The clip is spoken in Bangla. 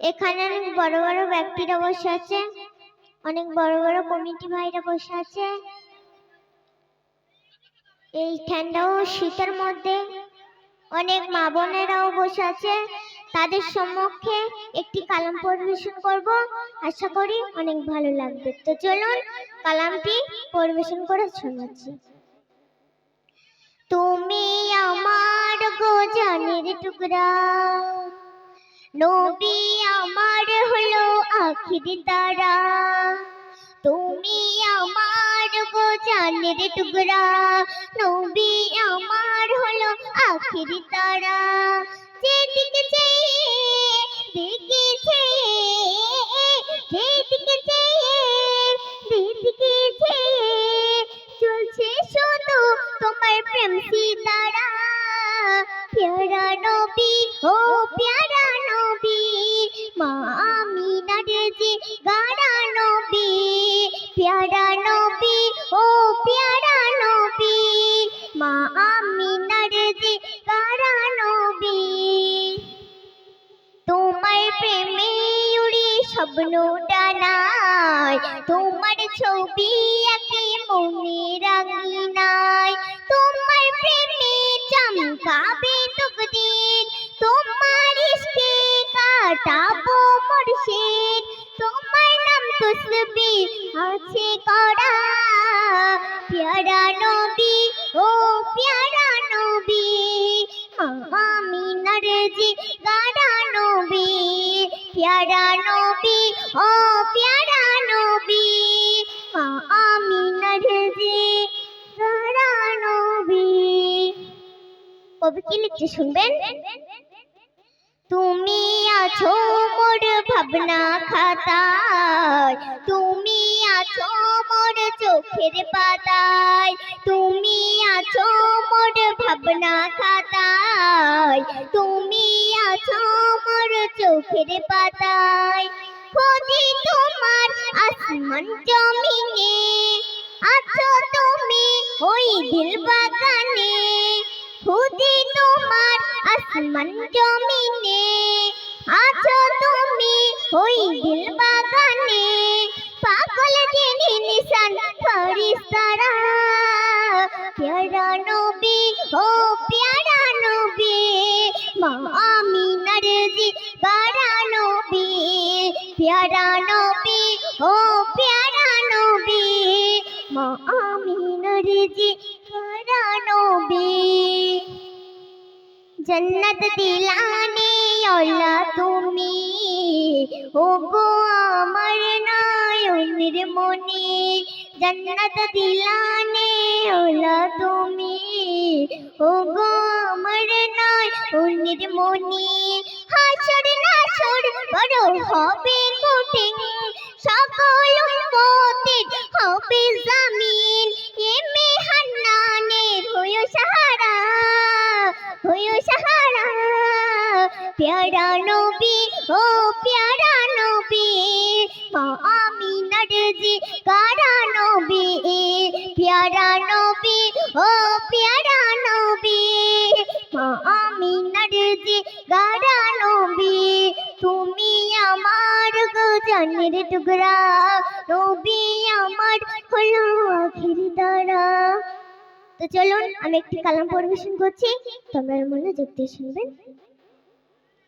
এখানে অনেক বড় বড় ব্যক্তিরা বসে আছে, অনেক বড় বড় কমিটি ভাইরা বসে আছে। এই ঠান্ডা ও শীতের মধ্যে অনেক মা বোনেরাও বসে আছে। তাদের সম্মুখে একটি কালাম পরিবেশন করব, আশা করি অনেক ভালো লাগবে। তো চলুন কালামটি পরিবেশন করে শোনাচ্ছি। তুমি আমার গো জানের টুকরা, নবী আমার হলো আখির তারা। তুমি আমার গো জানের টুকরা, নবী আমার হলো আখির তারা। যেদিকে চেয়ে দেখেছে, যেদিকে চেয়ে যেদিকে চেয়ে চলছে শুধু তোমার প্রেম সিতারা। প্যারা নবী ও প্যারা নবী, মা আমিনার যে গাড়া নবী। প্যারা নবী ও প্যারা নবী, মা আমিনার যে গাড়া নবী। তোমার প্রেমে উড়ে স্বপ্ন ডানায়, তোমার ছবি আঁকে মনের আঙিনায়। তোমার প্রেমে চমকাবে তকদীর, তোমার ইশকে কাটাবো মুর্শিদ। তোমার নাম তসবিহ আছে করা, প্যারা নবী ও প্যারা নবী, আমিনার যে গাড়া নবী। প্যারা নবী ও প্যারা নবী, আমিনার যে গাড়া নবী। কবি কি লিখছে শুনবেন। তুমি আছো মোর ভাবনা খাতায়, তুমি আছো মোর চোখের পাতায়। তুমি আছো মোর ভাবনা খাতায়, তুমি আছো মোর চোখের পাতায়। খোঁজি তোমার আসমান জমিনে, আছো তুমি ওই দিল বাগানে। খুঁজি তোমার আসমান জমিনে, আছো তুমি ওই দিল বাগানে। পাগল জেনে নিশান ফেরেশতারা, প্যারা নবী ও প্যারা নবী, মা আমিনার যে গাড়া নবী। প্যারা নবী ও প্যারা নবী, মা আমিনার যে গাড়া নবী। जन्नत दिलाने वाला তুমি, ও গো আমার নয়নের মনি। जन्नत दिलाने वाला তুমি, ও গো আমার নয়নের মনি। হাসর নাসর বড় হবে কঠিন, সকল উম্মতের হবে জামিন। এমে হান্নানের হইও সাহারা, হইও সাহারা। প্যারা নবী ও প্যারা নবী, মা আমিনার যে গাড়া নবী। প্যারা নবী ও প্যারা নবী, মা আমিনার যে গাড়া নবী। তুমি আমার গো জানের টুকরা, নবী আমার হলো আখির তারা। তো চলুন আমি একটি কালাম পরিবেশন করছি, তোমরা মনোযোগ দিয়ে শুনবেন।